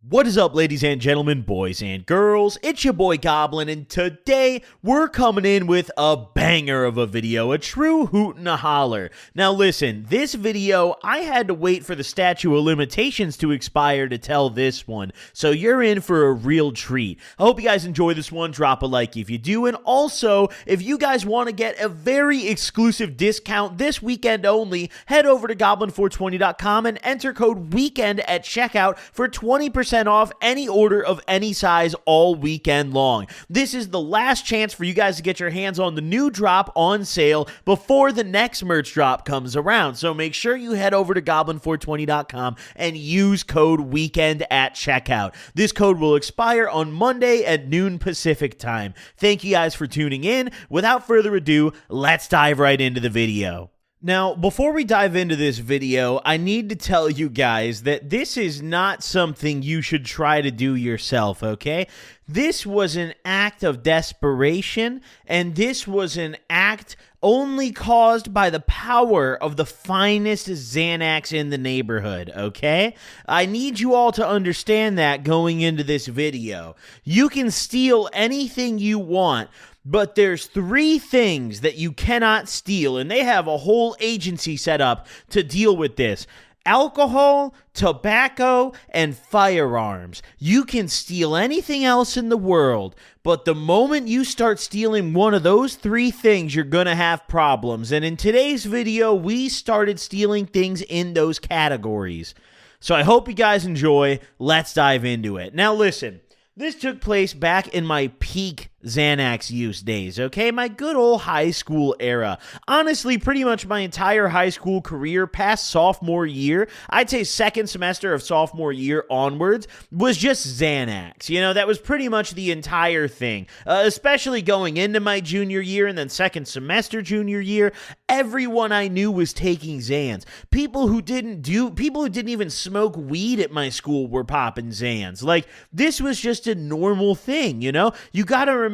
What is up, ladies and gentlemen, boys and girls? It's your boy Goblin, and today we're coming in with a banger of a video, a true hoot and a holler. Now listen, this video, I had to wait for the statute of limitations to expire to tell this one, so you're in for a real treat. I hope you guys enjoy this one. Drop a like if you do, and also, if you guys want to get a very exclusive discount this weekend only, head over to goblin420.com and enter code WEEKEND at checkout for 20% off any order of any size all weekend long. This is the last chance for you guys to get your hands on the new drop on sale before the next merch drop comes around. So make sure you head over to goblin420.com and use code WEEKEND at checkout. This code will expire on Monday at noon Pacific time. Thank you guys for tuning in. Without further ado, let's dive right into the video. Now, before we dive into this video, I need to tell you guys that this is not something you should try to do yourself, okay? This was an act of desperation, and this was an act only caused by the power of the finest Xanax in the neighborhood, okay? I need you all to understand that going into this video. You can steal anything you want, but there's three things that you cannot steal, and they have a whole agency set up to deal with this. Alcohol, tobacco, and firearms. You can steal anything else in the world, but the moment you start stealing one of those three things, you're gonna have problems. And in today's video, we started stealing things in those categories. So I hope you guys enjoy. Let's dive into it. Now listen, this took place back in my peak Xanax use days, okay? My good old high school era. Honestly, pretty much my entire high school career past sophomore year, I'd say second semester of sophomore year onwards, was just Xanax. You know, that was pretty much the entire thing. Especially going into my junior year and then second semester junior year, everyone I knew was taking Xans. People who didn't even smoke weed at my school were popping Xans. Like, this was just a normal thing, you know? You gotta remember,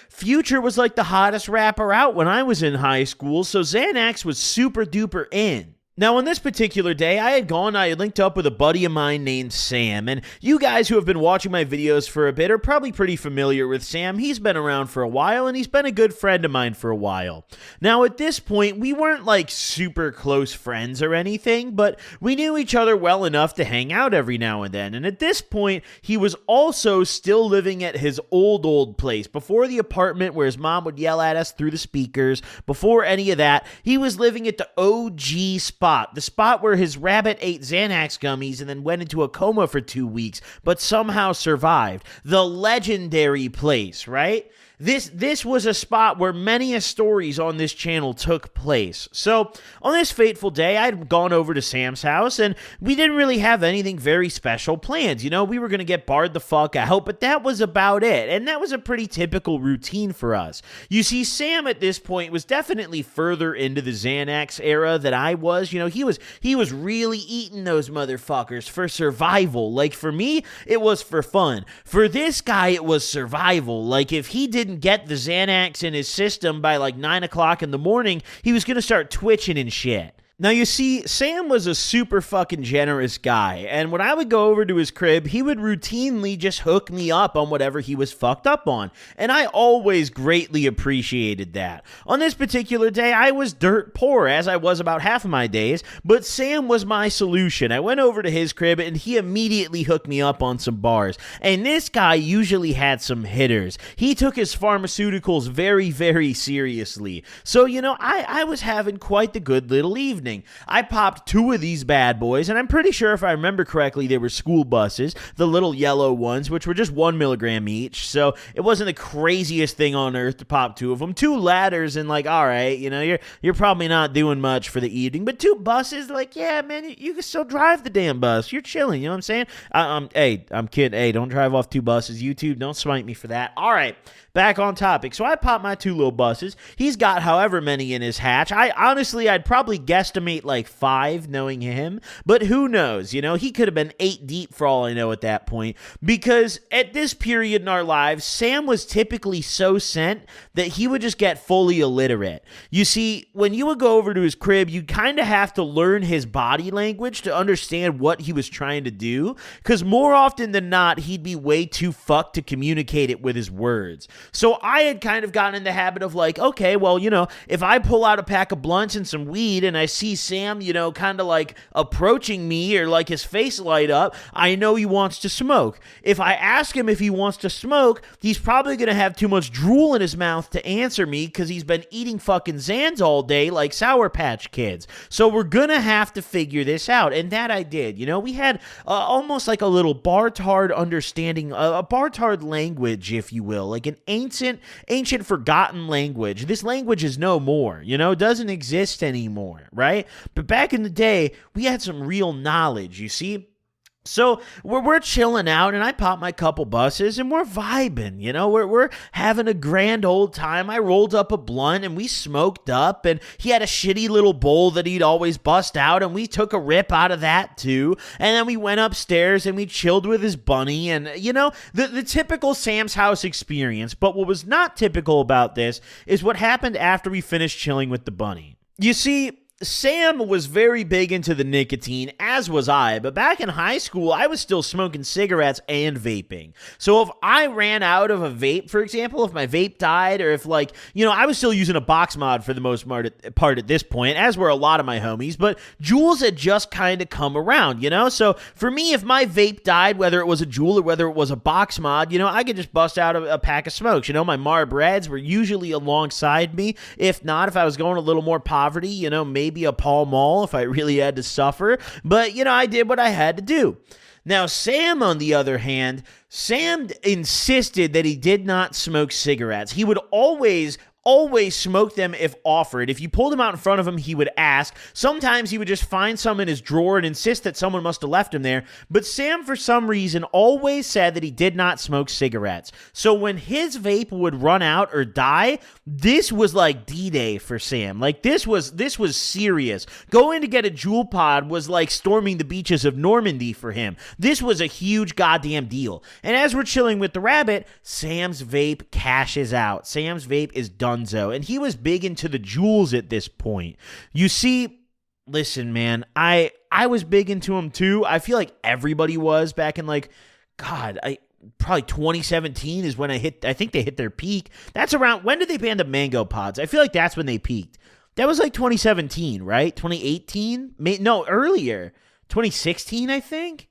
Future was like the hottest rapper out when I was in high school, so Xanax was super duper in. Now, on this particular day, I had linked up with a buddy of mine named Sam, and you guys who have been watching my videos for a bit are probably pretty familiar with Sam. He's been around for a while, and he's been a good friend of mine for a while. Now, at this point, we weren't like super close friends or anything, but we knew each other well enough to hang out every now and then, and at this point, he was also still living at his old place. Before the apartment where his mom would yell at us through the speakers, before any of that, he was living at the OG spot. The spot where his rabbit ate Xanax gummies and then went into a coma for 2 weeks, but somehow survived. The legendary place, right? This was a spot where many stories on this channel took place. So, on this fateful day, I'd gone over to Sam's house, and we didn't really have anything very special planned. You know, we were going to get barred the fuck out, but that was about it, and that was a pretty typical routine for us. You see, Sam at this point was definitely further into the Xanax era than I was. You know, he was really eating those motherfuckers for survival. Like, for me, it was for fun. For this guy, it was survival. Like, if he didn't get the Xanax in his system by like 9 o'clock in the morning, he was gonna start twitching and shit. Now, you see, Sam was a super fucking generous guy, and when I would go over to his crib, he would routinely just hook me up on whatever he was fucked up on, and I always greatly appreciated that. On this particular day, I was dirt poor, as I was about half of my days, but Sam was my solution. I went over to his crib, and he immediately hooked me up on some bars, and this guy usually had some hitters. He took his pharmaceuticals very, very seriously, so, you know, I was having quite the good little evening. I popped 2 of these bad boys, and I'm pretty sure if I remember correctly, they were school buses, the little yellow ones, which were just 1 milligram each, so it wasn't the craziest thing on earth to pop 2 of them. 2 ladders, and like, all right, you know, you're probably not doing much for the evening, but 2 buses, like, yeah, man, you can still drive the damn bus. You're chilling, you know what I'm saying? Hey, I'm kidding. Hey, don't drive off 2 buses. YouTube, don't smite me for that. All right. Back on topic. So I popped my 2 little buses. He's got however many in his hatch. I'd probably guesstimate estimate like 5 knowing him, but who knows? You know, he could have been 8 deep for all I know at that point, because at this period in our lives, Sam was typically so sent that he would just get fully illiterate. You see, when you would go over to his crib, you kind of have to learn his body language to understand what he was trying to do, because more often than not, he'd be way too fucked to communicate it with his words. So I had kind of gotten in the habit of like, okay, well, you know, if I pull out a pack of blunts and some weed and I see Sam, you know, kind of like approaching me or like his face light up, I know he wants to smoke. If I ask him if he wants to smoke, he's probably going to have too much drool in his mouth to answer me because he's been eating fucking Xans all day like Sour Patch Kids. So we're going to have to figure this out. And that I did. You know, we had almost like a little Bartard understanding, a Bartard language, if you will, like an ancient forgotten language. This language is no more, you know, doesn't exist anymore, right? But back in the day, we had some real knowledge, you see? So we're chilling out, and I pop my couple buses, and we're vibing, you know, we're having a grand old time. I rolled up a blunt, and we smoked up, and he had a shitty little bowl that he'd always bust out, and we took a rip out of that too, and then we went upstairs, and we chilled with his bunny, and, you know, the typical Sam's house experience. But what was not typical about this is what happened after we finished chilling with the bunny. You see, Sam was very big into the nicotine, as was I, but back in high school, I was still smoking cigarettes and vaping. So if I ran out of a vape, for example, if my vape died, or if, like, you know, I was still using a box mod for the most part at this point, as were a lot of my homies, but Juuls had just kind of come around, you know? So for me, if my vape died, whether it was a Juul or whether it was a box mod, you know, I could just bust out a pack of smokes. You know, my Marb Reds were usually alongside me. If not, if I was going a little more poverty, you know, maybe a Pall Mall if I really had to suffer. But, you know, I did what I had to do. Now, Sam, on the other hand, Sam insisted that he did not smoke cigarettes. He would always smoke them if offered. If you pulled him out in front of him, he would ask. Sometimes he would just find some in his drawer and insist that someone must have left him there. But Sam, for some reason, always said that he did not smoke cigarettes. So when his vape would run out or die, this was like D-Day for Sam. Like, this was serious. Going to get a Juul pod was like storming the beaches of Normandy for him. This was a huge goddamn deal. And as we're chilling with the rabbit, Sam's vape cashes out. Sam's vape is done. And he was big into the Juuls at this point. You see, listen, man, I was big into him too. I feel like everybody was back in, like, God, probably 2017 is when I think they hit their peak. That's around, when did they ban the mango pods? I feel like that's when they peaked. That was like 2017, right? 2018? No, earlier. 2016, I think?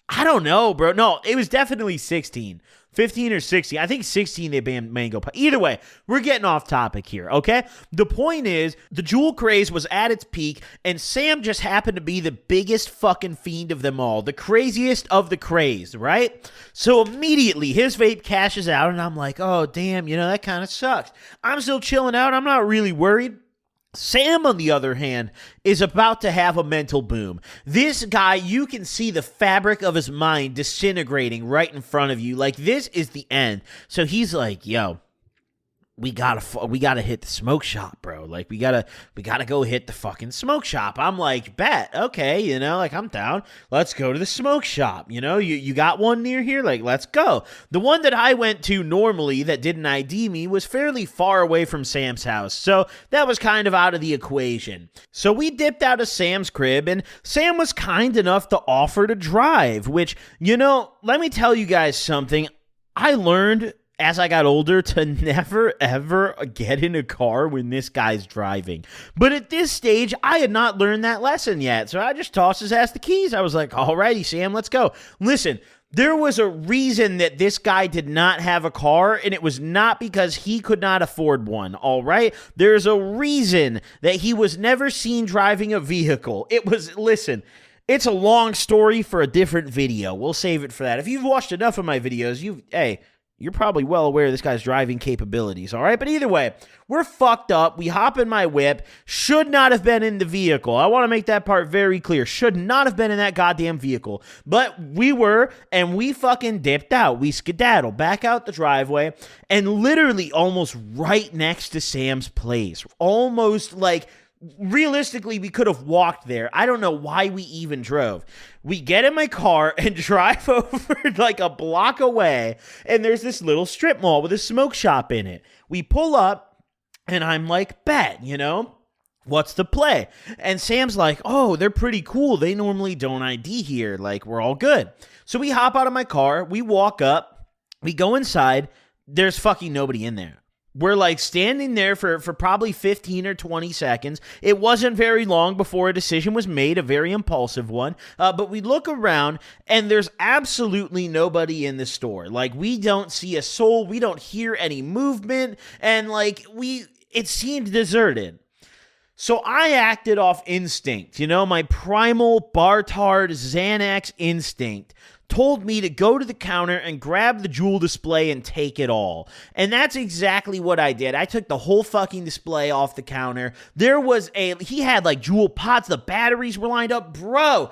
I don't know, bro. No, it was definitely 16. 15 or 16. I think 16 they banned mango pie. Either way, we're getting off topic here, okay? The point is, the Juul craze was at its peak, and Sam just happened to be the biggest fucking fiend of them all. The craziest of the crazed, right? So immediately, his vape cashes out, and I'm like, oh, damn, you know, that kind of sucks. I'm still chilling out. I'm not really worried. Sam, on the other hand, is about to have a mental boom. This guy, you can see the fabric of his mind disintegrating right in front of you. Like, this is the end. So he's like, yo, we gotta hit the smoke shop, bro. Like, we gotta go hit the fucking smoke shop. I'm like, bet, okay, you know, like, I'm down. Let's go to the smoke shop. You know, you got one near here? Like, let's go. The one that I went to normally that didn't ID me was fairly far away from Sam's house, so that was kind of out of the equation. So we dipped out of Sam's crib, and Sam was kind enough to offer to drive, which, you know, let me tell you guys something. I learned as I got older to never, ever get in a car when this guy's driving. But at this stage, I had not learned that lesson yet. So I just tossed his ass the keys. I was like, alrighty, Sam, let's go. Listen, there was a reason that this guy did not have a car, and it was not because he could not afford one, all right? There's a reason that he was never seen driving a vehicle. Listen, it's a long story for a different video. We'll save it for that. If you've watched enough of my videos, you're probably well aware of this guy's driving capabilities, all right? But either way, we're fucked up. We hop in my whip. Should not have been in the vehicle. I want to make that part very clear. Should not have been in that goddamn vehicle. But we were, and we fucking dipped out. We skedaddled back out the driveway, and literally almost right next to Sam's place. Almost like Realistically, we could have walked there. I don't know why we even drove. We get in my car and drive over like a block away, and there's this little strip mall with a smoke shop in it. We pull up, and I'm like, bet, what's the play? And Sam's like, oh, they're pretty cool. They normally don't ID here. Like, we're all good. So we hop out of my car. We walk up. We go inside. There's fucking nobody in there. We're like standing there for probably 15 or 20 seconds. It wasn't very long before a decision was made, a very impulsive one. But we look around and there's absolutely nobody in the store. Like, we don't see a soul. We don't hear any movement. And like, it seemed deserted. So I acted off instinct. My primal Bartard Xanax instinct told me to go to the counter and grab the jewel display and take it all. And that's exactly what I did. I took the whole fucking display off the counter. He had like jewel pots, the batteries were lined up. Bro,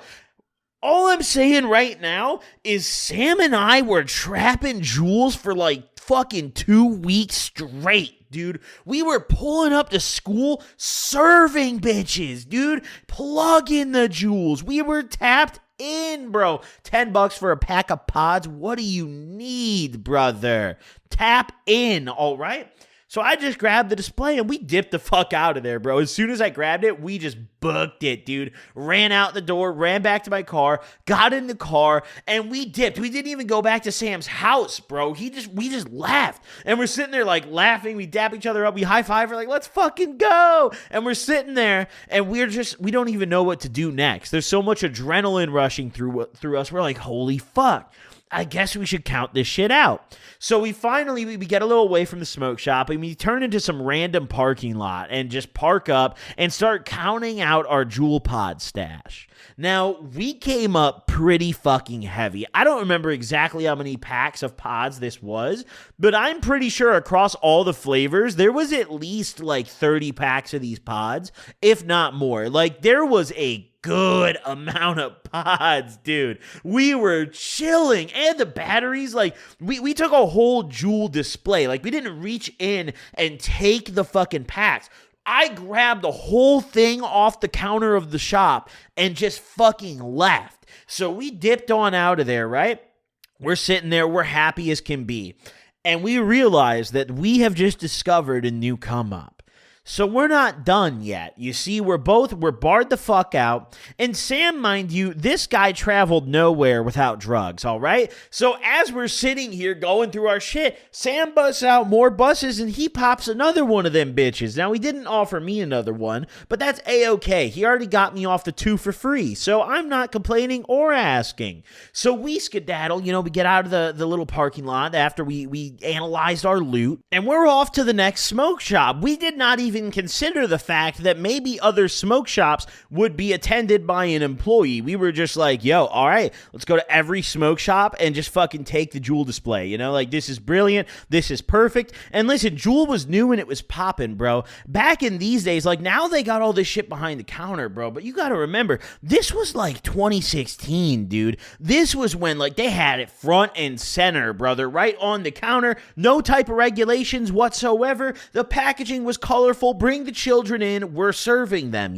all I'm saying right now is Sam and I were trapping jewels for like fucking 2 weeks straight. Dude, we were pulling up to school serving bitches, dude, plugging the jewels. We were tapped in, bro. $10 for a pack of pods. What do you need, brother? Tap in, all right? So I just grabbed the display and we dipped the fuck out of there, bro. As soon as I grabbed it, we just booked it, dude. Ran out the door, ran back to my car, got in the car, and we dipped. We didn't even go back to Sam's house, bro. We just laughed. And we're sitting there like laughing. We dap each other up. We high five. We're like, let's fucking go. And we're sitting there and we don't even know what to do next. There's so much adrenaline rushing through us. We're like, holy fuck. I guess we should count this shit out. So we get a little away from the smoke shop and we turn into some random parking lot and just park up and start counting out our jewel pod stash. Now, we came up pretty fucking heavy. I don't remember exactly how many packs of pods this was, but I'm pretty sure across all the flavors, there was at least like 30 packs of these pods, if not more. Like, there was a good amount of pods, dude. We were chilling. And the batteries, like, we took a whole jewel display. Like, we didn't reach in and take the fucking packs. I grabbed the whole thing off the counter of the shop and just fucking left. So we dipped on out of there, right? We're sitting there. We're happy as can be. And we realize that we have just discovered a new come up. So we're not done yet. You see, we're barred the fuck out. And Sam, mind you, this guy traveled nowhere without drugs, all right? So as we're sitting here going through our shit, Sam busts out more buses and he pops another one of them bitches. Now, he didn't offer me another one, but that's A-okay. He already got me off the 2 for free, so I'm not complaining or asking. So we skedaddle, we get out of the little parking lot after we analyzed our loot, and we're off to the next smoke shop. We did not even consider the fact that maybe other smoke shops would be attended by an employee. We were just like, yo, all right, let's go to every smoke shop and just fucking take the jewel display. Like, this is brilliant. This is perfect. And listen, jewel was new and it was popping, bro. Back in these days, like, now they got all this shit behind the counter, bro. But you got to remember, this was like 2016, dude. This was when, like, they had it front and center, brother, right on the counter. No type of regulations whatsoever. The packaging was colorful. Bring the children in. We're serving them,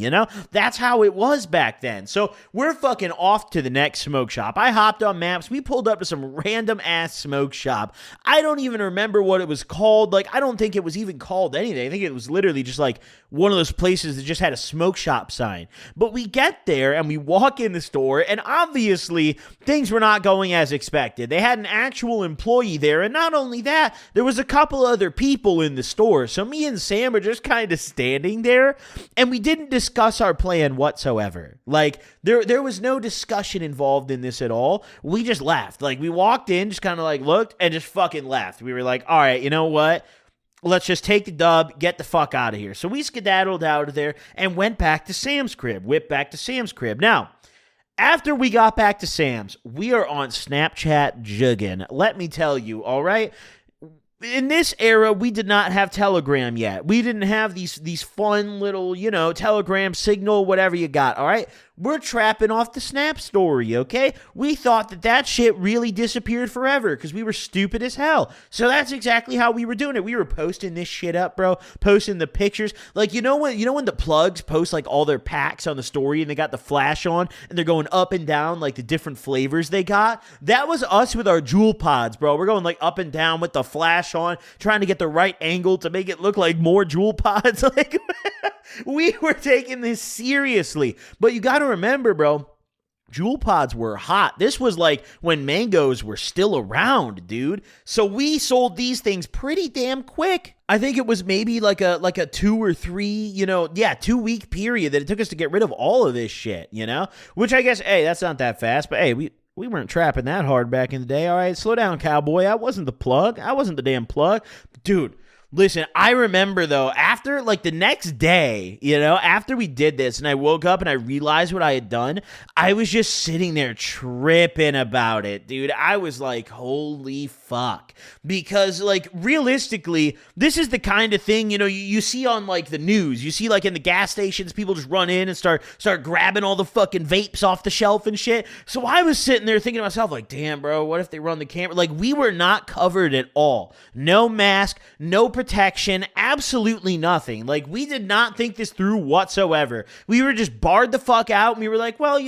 That's how it was back then. So we're fucking off to the next smoke shop. I hopped on maps. We pulled up to some random ass smoke shop. I don't even remember what it was called. Like, I don't think it was even called anything. I think it was literally just like one of those places that just had a smoke shop sign. But we get there and we walk in the store, and obviously things were not going as expected. They had an actual employee there, and not only that, there was a couple other people in the store. So me and Sam are just kind of standing there, and we didn't discuss our plan whatsoever. Like, there was no discussion involved in this at all. We just left. Like, we walked in, just kind of like looked, and just fucking left. We were like, all right, you know what? Let's just take the dub, get the fuck out of here. So we skedaddled out of there and went back to Sam's crib, whipped back to Sam's crib. Now, after we got back to Sam's, we are on Snapchat jugging. Let me tell you, all right? In this era, we did not have Telegram yet. We didn't have these fun little, Telegram signal, whatever you got, all right? we're trapping off the Snap story, okay? We thought that that shit really disappeared forever because we were stupid as hell. So that's exactly how we were doing it. We were posting this shit up, bro, posting the pictures. Like, you know when the plugs post like all their packs on the story and they got the flash on and they're going up and down like the different flavors they got? That was us with our Juul pods, bro. We're going like up and down with the flash on, trying to get the right angle to make it look like more Juul pods. Like, we were taking this seriously. But you got to remember, bro, Juul pods were hot. This was like when mangoes were still around, dude. So we sold these things pretty damn quick. I think it was maybe like a 2 or 3, 2-week period that it took us to get rid of all of this shit, Which I guess, hey, that's not that fast, but hey, we weren't trapping that hard back in the day. All right, slow down, cowboy. I wasn't the plug. I wasn't the damn plug. Dude, listen, I remember, though, after, like, the next day, after we did this and I woke up and I realized what I had done, I was just sitting there tripping about it, dude. I was like, holy fuck. Because, like, realistically, this is the kind of thing, you see on, like, the news. You see, like, in the gas stations, people just run in and start grabbing all the fucking vapes off the shelf and shit. So I was sitting there thinking to myself, like, damn, bro, what if they run the camera? Like, we were not covered at all. No mask, no protection, absolutely nothing. Like, we did not think this through whatsoever. We were just barred the fuck out, and we were like, well,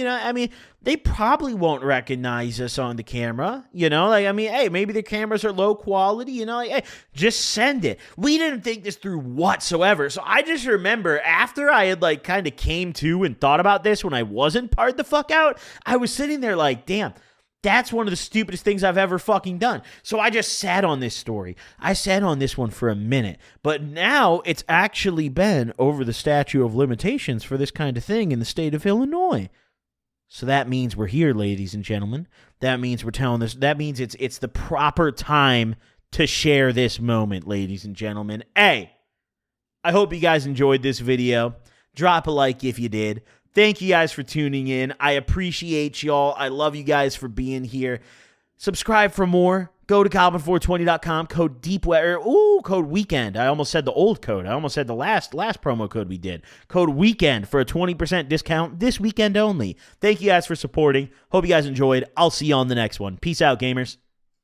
they probably won't recognize us on the camera, hey, maybe the cameras are low quality, hey, just send it. We didn't think this through whatsoever. So I just remember after I had like kind of came to and thought about this when I wasn't barred the fuck out, I was sitting there like, damn, that's one of the stupidest things I've ever fucking done. So I just sat on this story. I sat on this one for a minute. But now it's actually been over the statute of limitations for this kind of thing in the state of Illinois. So that means we're here, ladies and gentlemen. That means we're telling this. That means it's the proper time to share this moment, ladies and gentlemen. Hey, I hope you guys enjoyed this video. Drop a like if you did. Thank you guys for tuning in. I appreciate y'all. I love you guys for being here. Subscribe for more. Go to goblin420.com, code DEEPWEATHER. Ooh, code WEEKEND. I almost said the old code. I almost said the last promo code we did. Code WEEKEND for a 20% discount this weekend only. Thank you guys for supporting. Hope you guys enjoyed. I'll see you on the next one. Peace out, gamers.